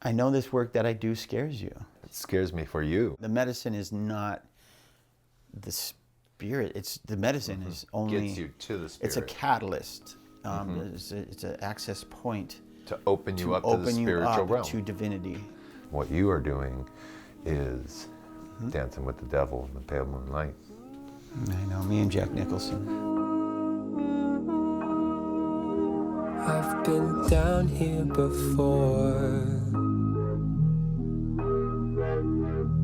I know this work that I do scares you. It scares me for you. The medicine is not the spirit. The medicine is only... Gets you to the spirit. It's a catalyst. It's an access point. To open you up to the spiritual realm. To divinity. What you are doing is dancing with the devil in the pale moonlight. I know, me and Jack Nicholson. I've been down here before.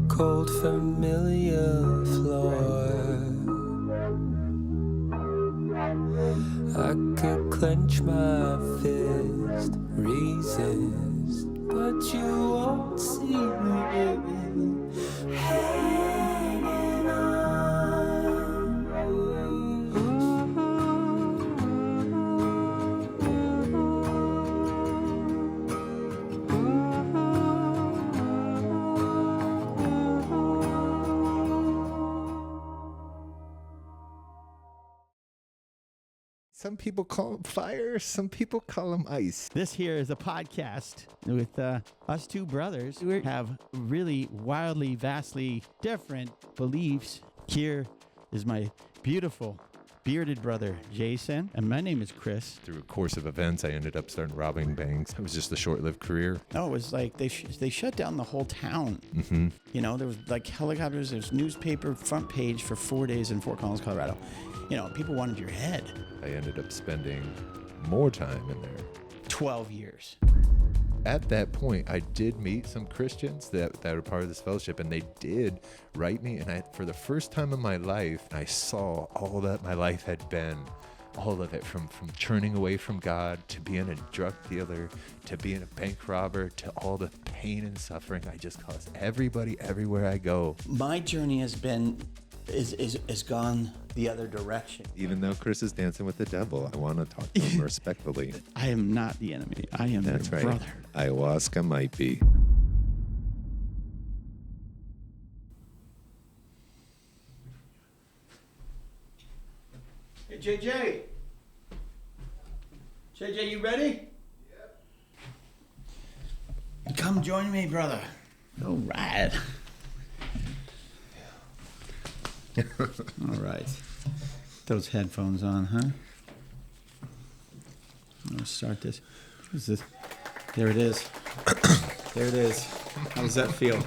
Cold familiar floor. I could clench my fist, resist, but you won't see me hanging on. Some people call them fire, some people call them ice. This here is a podcast with us two brothers who have really wildly, vastly different beliefs. Here is my beautiful bearded brother, Jason, and my name is Chris. Through a course of events, I ended up starting robbing banks. It was just a short-lived career. No, it was like they shut down the whole town. Mm-hmm. You know, there was like helicopters, there's newspaper front page for 4 days in Fort Collins, Colorado. You know, people wanted your head. I ended up spending more time in there. 12 years. At that point, I did meet some Christians that were part of this fellowship, and they did write me. And for the first time in my life, I saw all that my life had been, all of it, from churning away from God to being a drug dealer to being a bank robber to all the pain and suffering I just caused everybody everywhere I go. My journey has gone the other direction. Even though Chris is dancing with the devil, I want to talk to him respectfully. I am not the enemy. I am That's your right. brother. Ayahuasca might be. Hey, JJ. JJ, you ready? Yep. Come join me, brother. All right. All right. Those headphones on, huh? I'm gonna start this. Is this? There it is. There it is. How does that feel?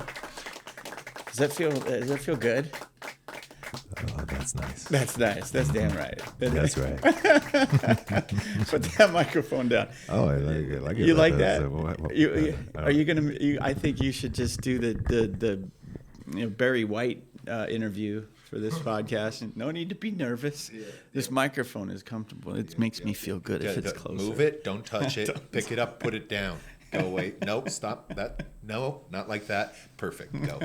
Does that feel good? Oh, that's nice. That's nice. That's damn right. That's right. Put that microphone down. Oh, I like it. You like that? Are you gonna? I think you should just do the Barry White interview for this podcast. And no need to be nervous. This microphone is comfortable. It makes me feel good if it's closer. Move it. Don't touch it. Pick it up. Put it down. Go away. Nope. Stop that. No, not like that. Perfect. Go.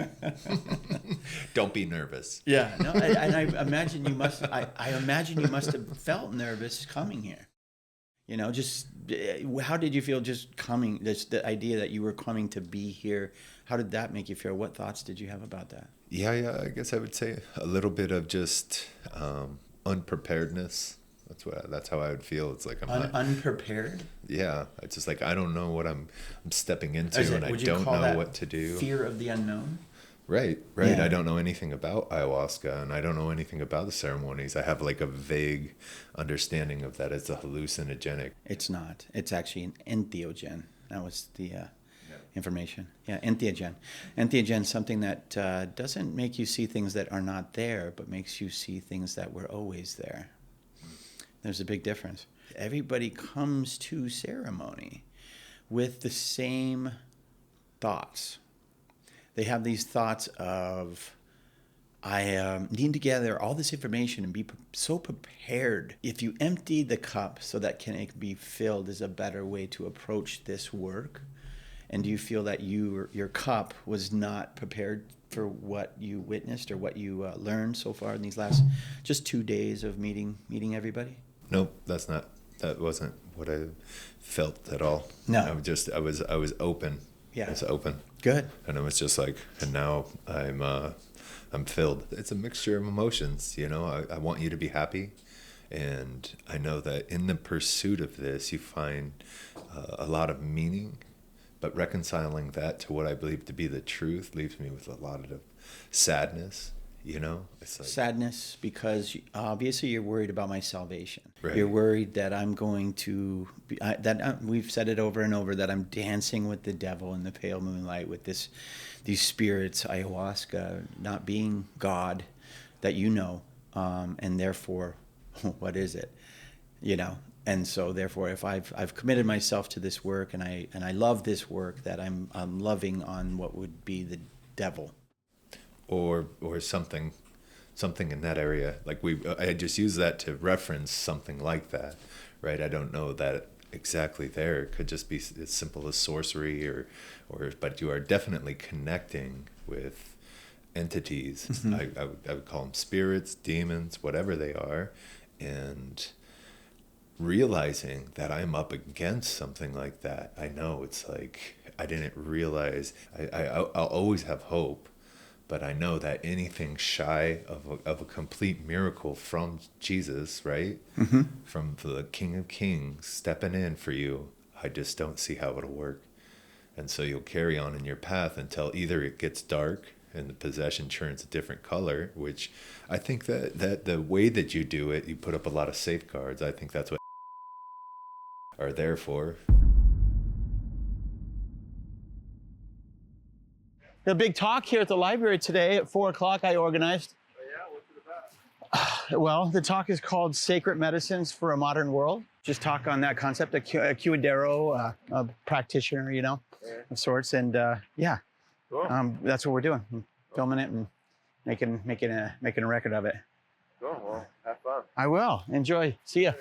Don't be nervous. Yeah. No. And I imagine you must. I imagine you must have felt nervous coming here. You know, just how did you feel just coming? The idea that you were coming to be here. How did that make you feel? What thoughts did you have about that? Yeah. I guess I would say a little bit of just unpreparedness. That's how I would feel. It's like I'm not unprepared. Yeah, it's just like I don't know what I'm stepping into, and I don't know what to do. Fear of the unknown. Right. Yeah. I don't know anything about ayahuasca, and I don't know anything about the ceremonies. I have like a vague understanding of that as a hallucinogenic. It's not. It's actually an entheogen. That was the information. Yeah, entheogen. Entheogen, something that doesn't make you see things that are not there, but makes you see things that were always there. There's a big difference. Everybody comes to ceremony with the same thoughts. They have these thoughts of, I need to gather all this information and be so prepared. If you empty the cup so that it can be filled is a better way to approach this work. And do you feel that your cup was not prepared for what you witnessed or what you learned so far in these last just 2 days of meeting everybody? Nope, that wasn't what I felt at all. No. I was open. Yeah. I was open. Good. And it was just like, and now I'm filled. It's a mixture of emotions, you know. I want you to be happy. And I know that in the pursuit of this, you find a lot of meaning But reconciling that to what I believe to be the truth leaves me with a lot of sadness. It's like Sadness because obviously you're worried about my salvation. Right. You're worried that I'm going to be, we've said it over and over, that I'm dancing with the devil in the pale moonlight with these spirits, ayahuasca, not being God that and therefore, what is it? And so therefore, if I've committed myself to this work and I love this work, that I'm loving on what would be the devil. or something in that area. Like I just use that to reference something like that, right? I don't know that exactly there. It could just be as simple as sorcery but you are definitely connecting with entities. Mm-hmm. I would call them spirits, demons, whatever they are, and realizing that I'm up against something like that. I know it's like I didn't realize. I'll always have hope, but I know that anything shy of a complete miracle from Jesus, right? Mm-hmm. From the King of Kings stepping in for you, I just don't see how it'll work. And so you'll carry on in your path until either it gets dark and the possession turns a different color, which I think that the way that you do it, you put up a lot of safeguards. I think that's what are there for. The big talk here at the library today at 4 o'clock I organized. Oh, yeah? What's it about? Well, the talk is called Sacred Medicines for a Modern World. Just talk on that concept, a curandero, a practitioner, of sorts. And Cool. that's what we're doing. I'm filming it and making a record of it. Cool. Well, have fun. I will. Enjoy. See ya.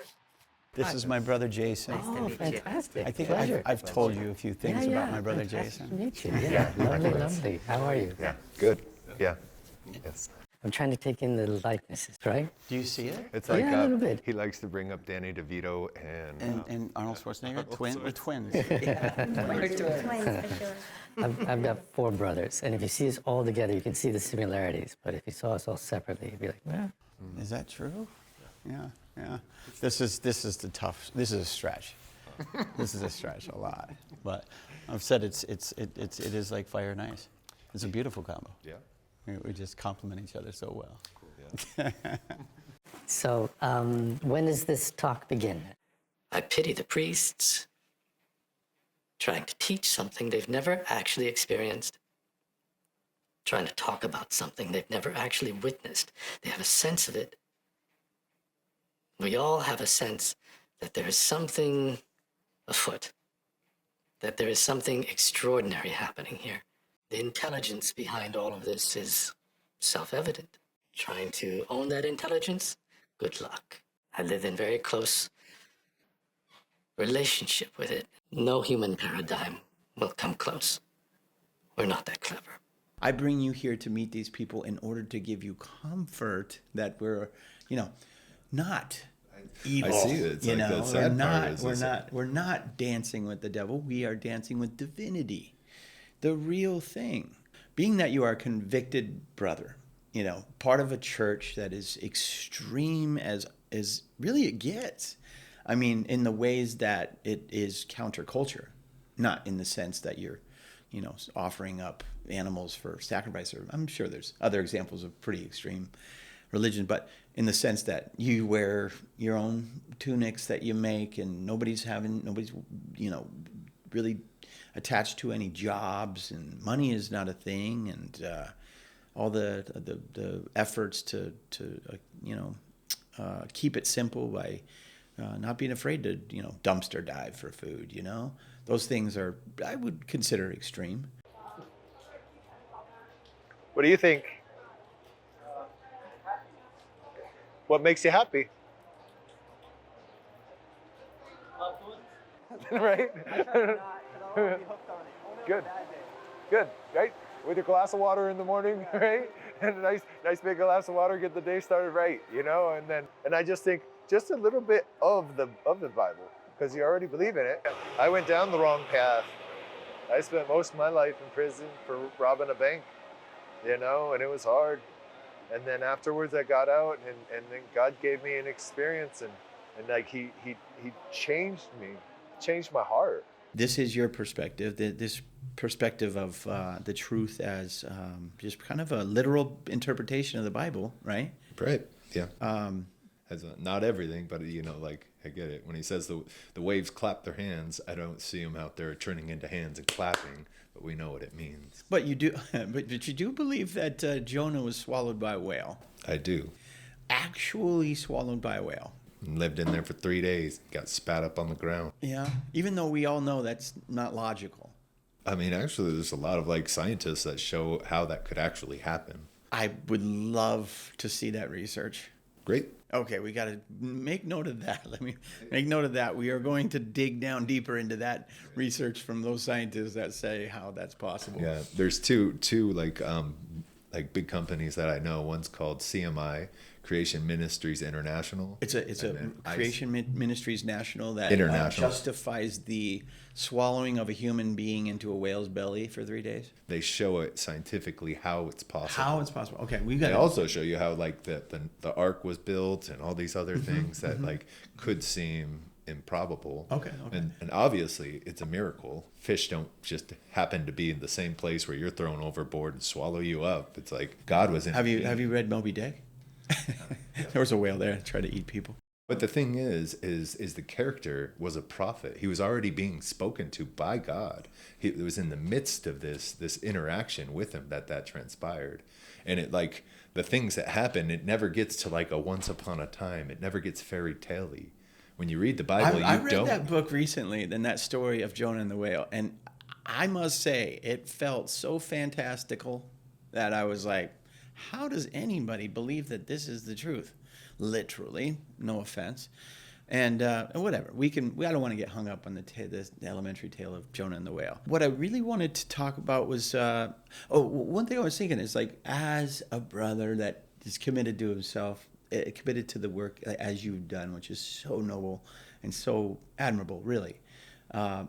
This is my brother Jason. Oh, fantastic. I think Pleasure. I've told you a few things about my brother fantastic to Jason. meet you. Yeah, lovely. How are you? Yeah, good. Yeah. Yes. I'm trying to take in the likenesses, right? Do you see it? It's like Yeah, a little bit. he likes to bring up Danny DeVito And Arnold Schwarzenegger, we're twins. I've got 4 brothers, and if you see us all together, you can see the similarities. But if you saw us all separately, you'd be like, well, Is that true? Yeah. This is a stretch. This is a stretch a lot. But I've said it is like fire and ice. It's a beautiful combo. Yeah. We just complement each other so well. Cool, yeah. so when does this talk begin? I pity the priests trying to teach something they've never actually experienced, trying to talk about something they've never actually witnessed. They have a sense of it. We all have a sense that there is something afoot, that there is something extraordinary happening here. The intelligence behind all of this is self-evident. Trying to own that intelligence? Good luck. I live in very close relationship with it. No human paradigm will come close. We're not that clever. I bring you here to meet these people in order to give you comfort that we're, not evil. I see it. It's like the sad part is we're not dancing with the devil. We are dancing with divinity, the real thing. Being that you are a convicted brother, part of a church that is extreme as really it gets. I mean, in the ways that it is counterculture, not in the sense that you're, offering up animals for sacrifice. Or I'm sure there's other examples of pretty extreme religion, but in the sense that you wear your own tunics that you make, and nobody's really attached to any jobs, and money is not a thing, and all the efforts to keep it simple by not being afraid to dumpster dive for food. Those things are, I would consider, extreme. What do you think? What makes you happy? Right? Good. Good, right? With your glass of water in the morning, right? And a nice big glass of water, get the day started right, and I just think just a little bit of the Bible, because you already believe in it. I went down the wrong path. I spent most of my life in prison for robbing a bank, and it was hard. And then afterwards I got out, and then God gave me an experience, and like he changed me, changed my heart. This is your perspective, this perspective of the truth as just kind of a literal interpretation of the Bible, right? Right. Yeah. Not everything, but like I get it. When he says the waves clap their hands, I don't see them out there turning into hands and clapping, but we know what it means. But you do, but you do believe that Jonah was swallowed by a whale. I do. Actually swallowed by a whale. Lived in there for 3 days, got spat up on the ground. Yeah. Even though we all know that's not logical. I mean, actually, there's a lot of scientists that show how that could actually happen. I would love to see that research. Great. Okay, we got to make note of that. Let me make note of that. We are going to dig down deeper into that research from those scientists that say how that's possible. Yeah, there's two big companies that I know. One's called CMI, Creation Ministries International. It's a Creation Ministries National that International. Justifies the swallowing of a human being into a whale's belly for 3 days. They show it scientifically how it's possible. How it's possible. Okay, we got. They also show you how the ark was built and all these other things that could seem improbable. Okay. And obviously it's a miracle. Fish don't just happen to be in the same place where you're thrown overboard and swallow you up. It's like God was in. Have you read Moby Dick? There was a whale there that tried to eat people. But the thing is the character was a prophet. He was already being spoken to by God. It was in the midst of this interaction with him that transpired. And it the things that happen, it never gets to a once upon a time. It never gets fairy tale-y. When you read the Bible, I read that book recently, then that story of Jonah and the whale, and I must say it felt so fantastical that I was like, how does anybody believe that this is the truth? Literally, no offense. And whatever, I don't want to get hung up on the elementary tale of Jonah and the whale. What I really wanted to talk about was, one thing I was thinking is as a brother that is committed to himself, committed to the work as you've done, which is so noble and so admirable, really,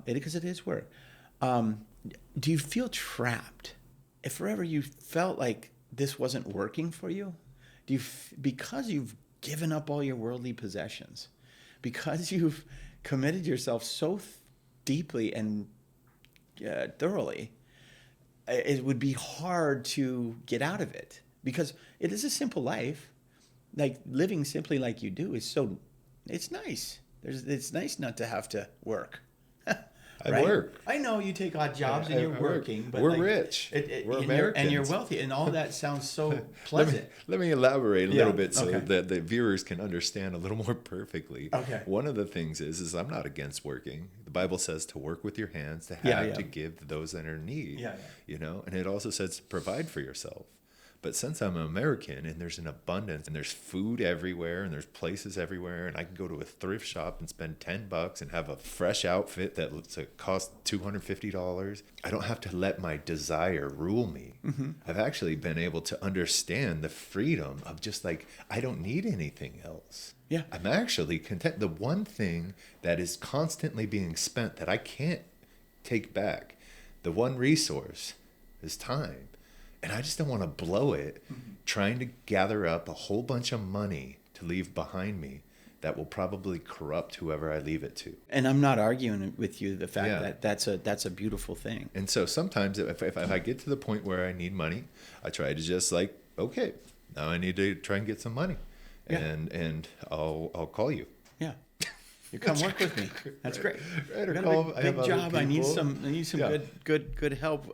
because it is work. Do you feel trapped? If forever you felt like this wasn't working for you, because you've given up all your worldly possessions, because you've committed yourself so deeply and thoroughly, it would be hard to get out of it, because it is a simple life. Living simply like you do it's nice. It's nice not to have to work. I work. I know you take odd jobs and you're working, but we're rich. We're Americans. And you're wealthy, and all that sounds so pleasant. Let me elaborate a little bit so okay. that the viewers can understand a little more perfectly. Okay. One of the things is I'm not against working. The Bible says to work with your hands, to have, to give to those that are in need. And it also says to provide for yourself. But since I'm an American and there's an abundance and there's food everywhere and there's places everywhere and I can go to a thrift shop and spend $10 and have a fresh outfit that costs $250, I don't have to let my desire rule me. Mm-hmm. I've actually been able to understand the freedom of just I don't need anything else. Yeah. I'm actually content. The one thing that is constantly being spent that I can't take back, the one resource is time. And I just don't want to blow it trying to gather up a whole bunch of money to leave behind me that will probably corrupt whoever I leave it to. And I'm not arguing with you the fact that that's a beautiful thing. And so sometimes if I get to the point where I need money, I try to just okay, now I need to try and get some money. Yeah. And I'll call you. Yeah. You come work with me. That's great. Right, I got a big job. I need some good help.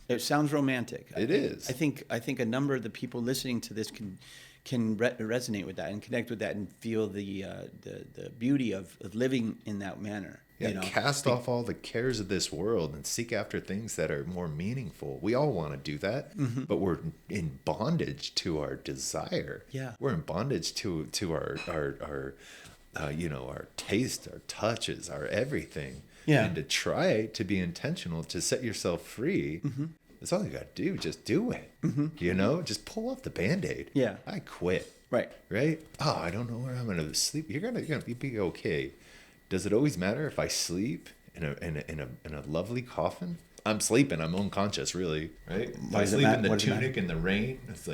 It sounds romantic. It is. I think a number of the people listening to this can resonate with that and connect with that and feel the beauty of living in that manner. Yeah, cast off all the cares of this world and seek after things that are more meaningful. We all want to do that, but we're in bondage to our desire. Yeah, we're in bondage to our our taste, our touches, our everything. Yeah. And to try to be intentional, to set yourself free, that's all you got to do. Just do it. Just pull off the Band-Aid. Yeah. I quit. Right. Oh, I don't know where I'm going to sleep. You're gonna be okay. Does it always matter if I sleep in a lovely coffin? I'm sleeping. I'm unconscious, really. Right? If I sleep in the tunic in the rain, it's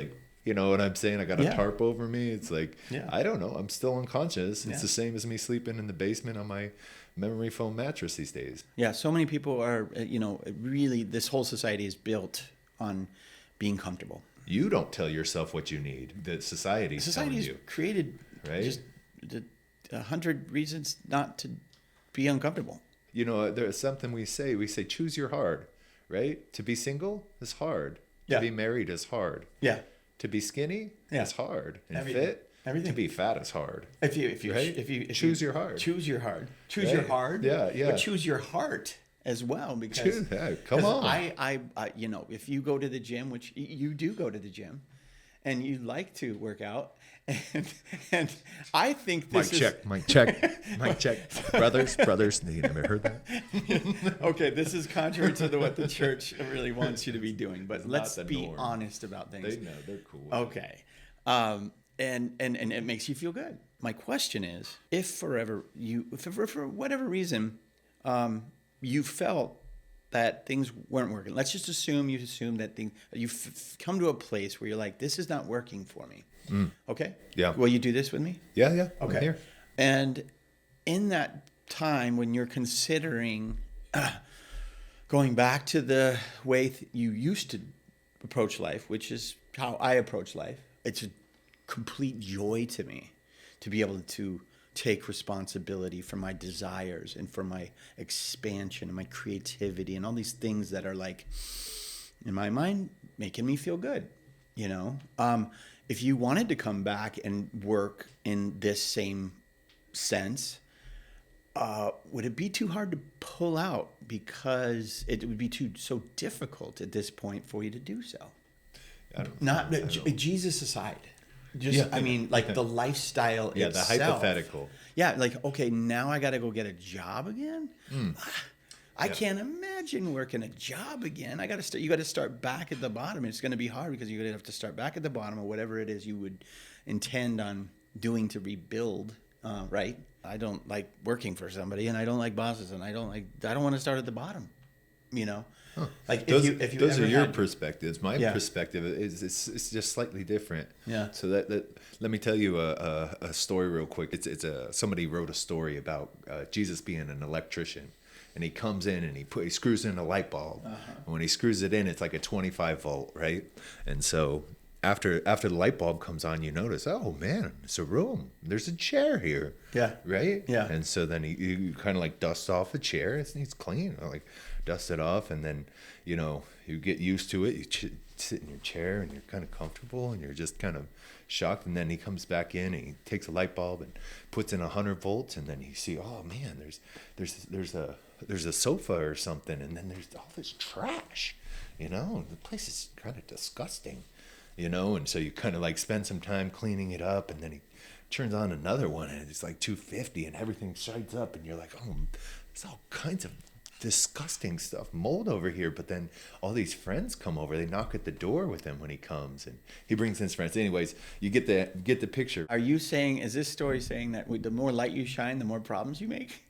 You know what I'm saying? I got a Yeah. tarp over me. It's like, Yeah. I don't know. I'm still unconscious. Yeah. It's the same as me sleeping in the basement on my memory foam mattress these days. Yeah, so many people are, really, this whole society is built on being comfortable. You don't tell yourself what you need. The society's Society telling has you. created Right? just 100 reasons not to be uncomfortable. You know, there's something we say. We say, choose your hard, right? To be single is hard. Yeah. To be married is hard. Yeah. To be skinny Yeah. is hard. And Everything. fit, Everything. to be fat is hard. If you Right? if Choose you your hard. choose your hard, choose your Right. hard, Yeah, yeah. but choose your heart as well, because Choose that. Come 'cause on. I if you go to the gym, which you do go to the gym, and you like to work out, and I think this Mic check. Brothers, you never heard that? okay, this is contrary to what the church really wants you to be doing, but It's let's not the be norm. honest about things. They know. They're cool. Okay. And it makes you feel good. My question is, if for whatever reason, you felt that things weren't working. Let's just assume that you've come to a place where you're like, this is not working for me. Okay? Yeah. Will you do this with me? Yeah. Okay. I'm here. And in that time when you're considering going back to the way you used to approach life, which is how I approach life, it's a complete joy to me to be able to take responsibility for my desires and for my expansion and my creativity and all these things that are, like, in my mind, making me feel good. If you wanted to come back and work in this same sense, would it be too hard to pull out, because it would be so difficult at this point for you to do so? Jesus aside, the lifestyle Yeah, itself. the hypothetical. Yeah, like, okay, now I got to go get a job again. I can't imagine working a job again. You got to start back at the bottom. It's going to be hard, because you're going to have to start back at the bottom of whatever it is you would intend on doing to rebuild. Right? I don't like working for somebody, and I don't like bosses, and I don't want to start at the bottom. Huh. Like, those if you those ever are your had- perspectives. My Yeah. perspective is it's just slightly different. Yeah. So that let me tell you a story real quick. It's somebody wrote a story about Jesus being an electrician, and he comes in and he screws in a light bulb. And when he screws it in, it's like a 25 volt, right? And so after the light bulb comes on, you notice, oh man, it's a room. There's a chair here. Yeah. Right? Yeah. And so then you kind of like dust off the chair. It needs clean. Like dust it off, and then you get used to it. You sit in your chair and you're kind of comfortable, and you're just kind of shocked. And then he comes back in and he takes a light bulb and puts in 100 volts, and then you see, oh man, there's a sofa or something, and then there's all this trash. The place is kind of disgusting. And so you kind of like spend some time cleaning it up, and then he turns on another one, and it's like 250, and everything shines up, and you're like, oh, there's all kinds of disgusting stuff, mold over here. But then all these friends come over, they knock at the door with him when he comes, and he brings in his friends. Anyways, you get the picture. Is this story saying that the more light you shine, the more problems you make?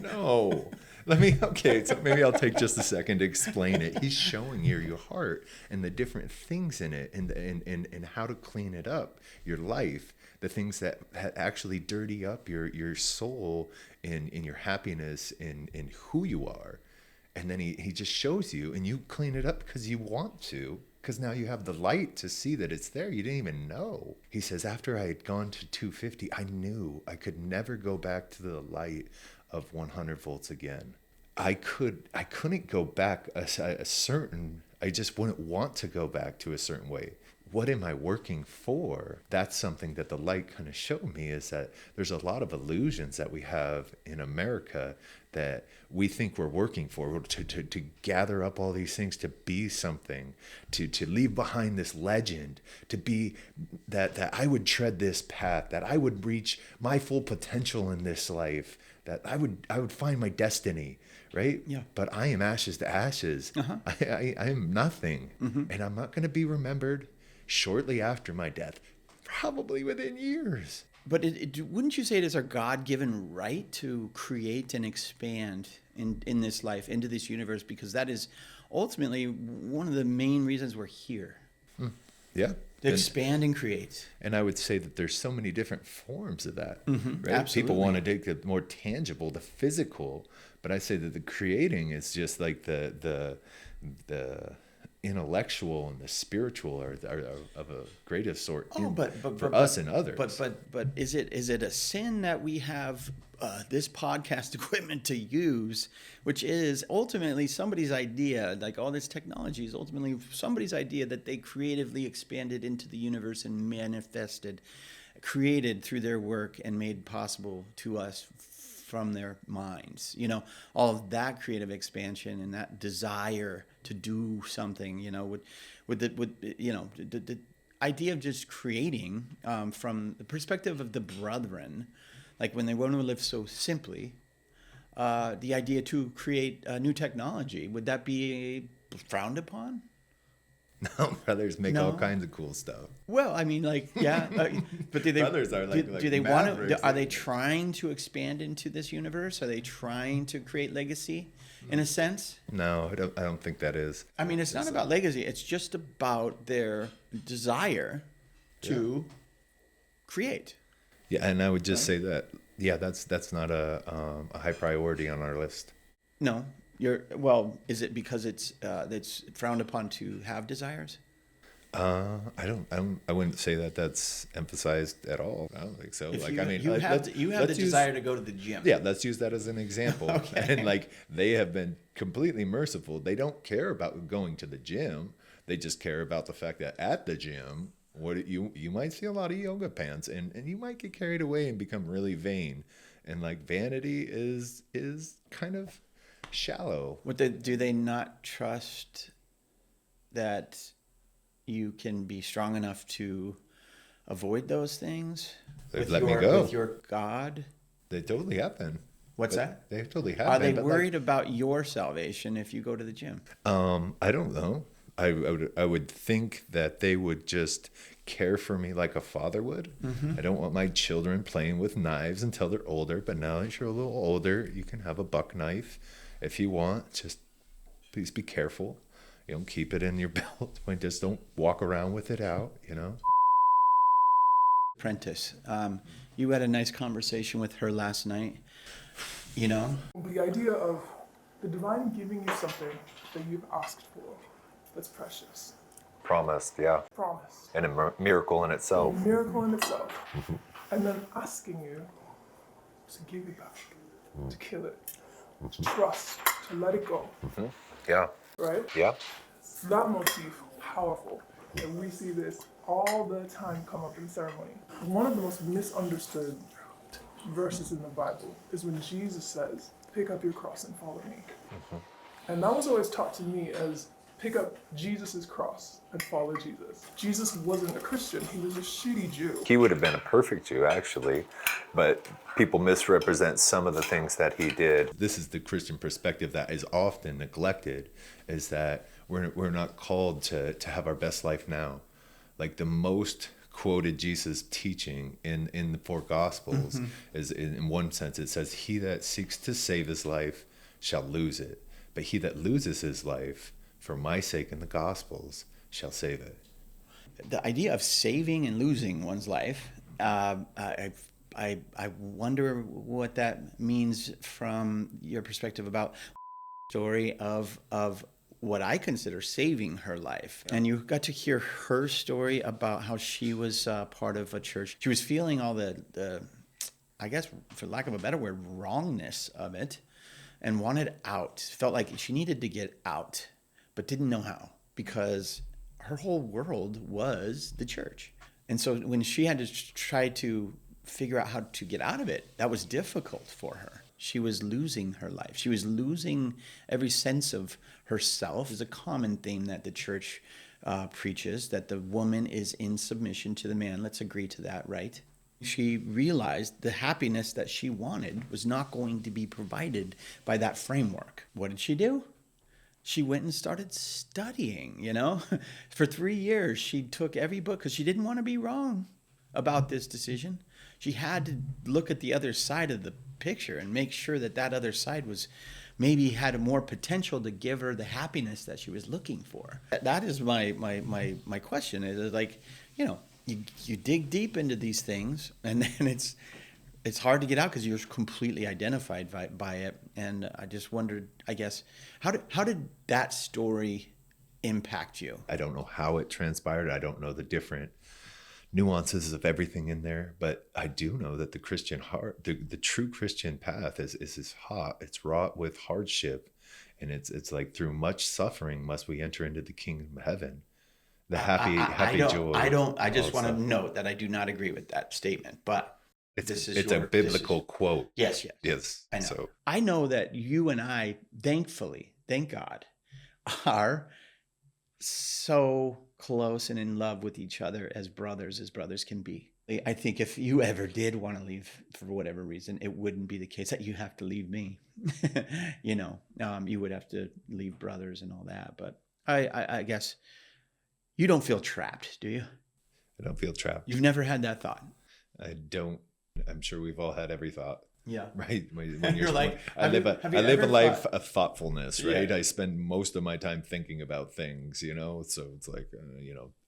No. So maybe I'll take just a second to explain it. He's showing you your heart and the different things in it, and how to clean it up, your life, the things that actually dirty up your soul and your happiness in who you are. And then he just shows you, and you clean it up because you want to, because now you have the light to see that it's there. You didn't even know. He says, after I had gone to 250, I knew I could never go back to the light of 100 volts again. I couldn't go back I just wouldn't want to go back to a certain way. What am I working for? That's something that the light kind of showed me, is that there's a lot of illusions that we have in America that we think we're working for, to gather up all these things, to be something, to leave behind this legend, to be that I would tread this path, that I would reach my full potential in this life, that I would find my destiny, right? Yeah. But I am ashes to ashes. I am nothing, and I'm not going to be remembered shortly after my death, probably within years. But wouldn't you say it is our God-given right to create and expand in this life, into this universe? Because that is ultimately one of the main reasons we're here. Yeah. To expand and create. And I would say that there's so many different forms of that, right? Absolutely. People want to take the more tangible, the physical, but I say that the creating is just like the intellectual and the spiritual are of a greatest sort for us and others. But is it a sin that we have this podcast equipment to use, which is ultimately somebody's idea? Like all this technology is ultimately somebody's idea that they creatively expanded into the universe and created through their work and made possible to us from their minds. You know, all of that creative expansion and that desire to do something. You know, with the idea of just creating from the perspective of the brethren, like when they want to live so simply, the idea to create new technology, would that be frowned upon? No, brothers make all kinds of cool stuff. Well, I mean, like, yeah, but do they? Brothers are do they want to? Are they trying to expand into this universe? Are they trying to create legacy, in a sense? No, I don't think that is. I mean, it's not about legacy. It's just about their desire to create. Yeah, and I would just say that. Yeah, that's not a high priority on our list. No. Is it because it's frowned upon to have desires? I wouldn't say that that's emphasized at all. I don't think so. You have the desire to go to the gym. Yeah, let's use that as an example. Okay. And like they have been completely merciful. They don't care about going to the gym. They just care about the fact that at the gym, you might see a lot of yoga pants and you might get carried away and become really vain. And like vanity is kind of shallow. Do they not trust that you can be strong enough to avoid those things? They've let me go. With your God? They totally have been. What's that? They totally have Are been. they worried about your salvation if you go to the gym? I don't know. I would think that they would just care for me like a father would. Mm-hmm. I don't want my children playing with knives until they're older, but now that you're a little older, you can have a buck knife if you want. Just please be careful. You know, keep it in your belt. Just don't walk around with it out, you know. Apprentice, you had a nice conversation with her last night, you know? The idea of the divine giving you something that you've asked for that's precious. Promised, yeah. Promised. And a miracle in itself. A miracle in itself. And then asking you to give it back, to kill it, to trust, to let it go. Mm-hmm. Yeah. Right? Yeah. That motif, powerful. And we see this all the time come up in ceremony. One of the most misunderstood verses in the Bible is when Jesus says, pick up your cross and follow me. Mm-hmm. And that was always taught to me as pick up Jesus' cross and follow Jesus. Jesus wasn't a Christian. He was a shitty Jew. He would have been a perfect Jew, actually, but people misrepresent some of the things that he did. This is the Christian perspective that is often neglected, is that we're not called to have our best life now. Like the most quoted Jesus teaching in the four Gospels is, in one sense, it says, he that seeks to save his life shall lose it, but he that loses his life for my sake in the Gospels shall save it. The idea of saving and losing one's life, I wonder what that means from your perspective about the story of what I consider saving her life. And you got to hear her story about how she was part of a church. She was feeling all the, I guess, for lack of a better word, wrongness of it and wanted out. Felt like she needed to get out, but didn't know how, because her whole world was the church. And so when she had to try to figure out how to get out of it, that was difficult for her. She was losing her life. She was losing every sense of herself. It's a common theme that the church preaches, that the woman is in submission to the man. Let's agree to that, right? She realized the happiness that she wanted was not going to be provided by that framework. What did she do? She went and started studying, you know. For 3 years, she took every book because she didn't want to be wrong about this decision. She had to look at the other side of the picture and make sure that that other side was maybe had a more potential to give her the happiness that she was looking for. That is my question. Is like, you dig deep into these things, and then it's hard to get out because you're completely identified by it. And I just wondered, I guess, how did that story impact you? I don't know how it transpired. I don't know the different nuances of everything in there, but I do know that the Christian heart, the true Christian path is hot. It's wrought with hardship, and it's like through much suffering must we enter into the kingdom of heaven. The happy joy. I just want to note that I do not agree with that statement, but it's a biblical quote. Yes. Yes. I know. So I know that you and I, thankfully, thank God, are so close and in love with each other as brothers can be. I think if you ever did want to leave for whatever reason, it wouldn't be the case that you have to leave me. You would have to leave brothers and all that. But I guess you don't feel trapped, do you? I don't feel trapped. You've never had that thought? I don't. I'm sure we've all had every thought. Yeah. Right. When you're like, I live a life of thoughtfulness, right? Yeah. I spend most of my time thinking about things, so it's like,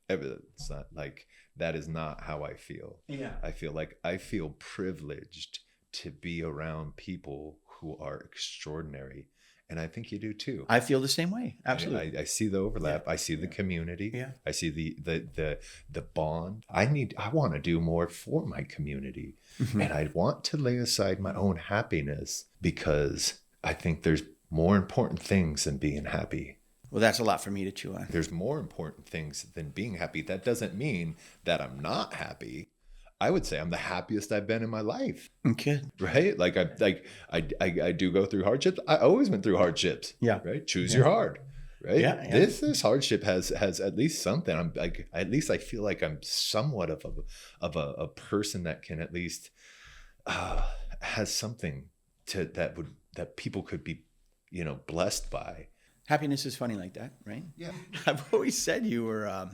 it's not like, that is not how I feel. Yeah. I feel privileged to be around people who are extraordinary. And I think you do too. I feel the same way. Absolutely. I see the overlap. I see the community. Yeah. I see the bond. I want to do more for my community. Mm-hmm. And I want to lay aside my own happiness because I think there's more important things than being happy. Well, that's a lot for me to chew on. There's more important things than being happy. That doesn't mean that I'm not happy. I would say I'm the happiest I've been in my life. Okay. Right? I do go through hardships. I always went through hardships. Yeah. Right? Choose your hard. Right? Yeah. This hardship has at least something. I'm like, at least I feel like I'm somewhat of a person that can at least has something that people could be, blessed by. Happiness is funny like that, right? Yeah. I've always said you were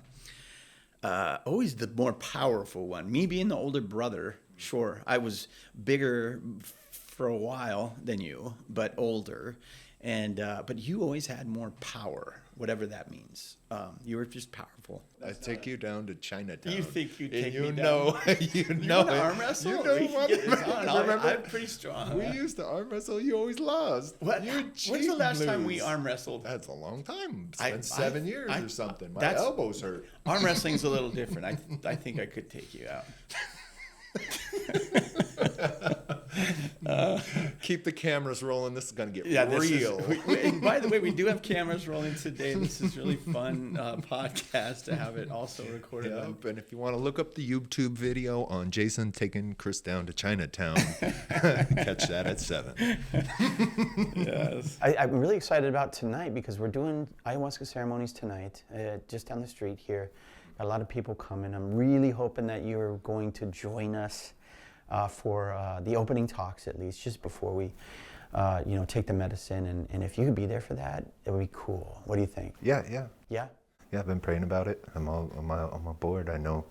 always the more powerful one. Me being the older brother, sure, I was bigger for a while than you, but older. And but you always had more power, whatever that means. You were just powerful. I take you down to Chinatown. You think you take you me know, down? you You know want to it. arm wrestle? You know We can what? get this on. Remember? I'm pretty strong. We used to arm wrestle. You always lost. What? You When's the last time we lose. arm wrestled? That's a long time. It's I- been 7 I- years I- or something. My that's- elbows hurt. Arm wrestling's a little different. I think I could take you out. Keep the cameras rolling. This is gonna get This is- real. and by the way, we do have cameras rolling today. This is really fun podcast to have it also recorded on. Yep. And if you want to look up the YouTube video on Jason taking Chris down to Chinatown, catch that at 7. Yes. I'm really excited about tonight because we're doing ayahuasca ceremonies tonight, just down the street here. Got a lot of people coming. I'm really hoping that you're going to join us for the opening talks, at least, just before we, take the medicine. And if you could be there for that, it would be cool. What do you think? Yeah. Yeah. Yeah, I've been praying about it. I'm on board. I know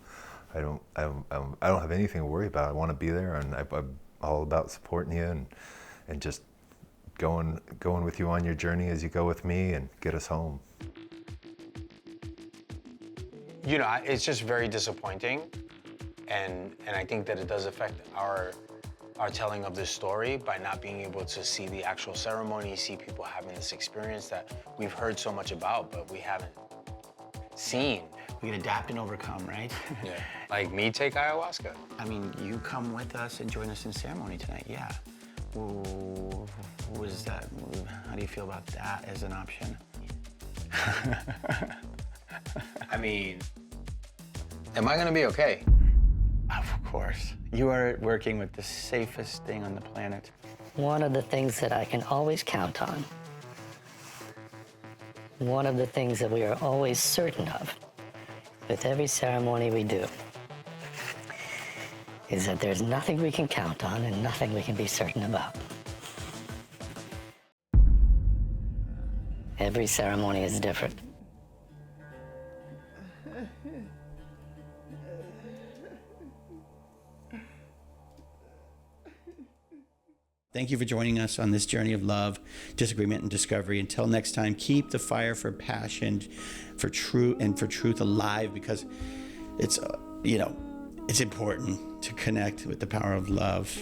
I don't have anything to worry about. I want to be there, and I'm all about supporting you and just going with you on your journey as you go with me and get us home. It's just very disappointing, and I think that it does affect our telling of this story by not being able to see the actual ceremony, see people having this experience that we've heard so much about, but we haven't seen. We can adapt and overcome, right? Yeah. Like me take ayahuasca. I mean, you come with us and join us in ceremony tonight, yeah. What is that? How do you feel about that as an option? I mean, am I gonna be okay? Of course. You are working with the safest thing on the planet. One of the things that I can always count on, one of the things that we are always certain of with every ceremony we do, is that there's nothing we can count on and nothing we can be certain about. Every ceremony is different. Thank you for joining us on this journey of love, disagreement, and discovery. Until next time, keep the fire for passion, for truth alive, because it's, it's important to connect with the power of love.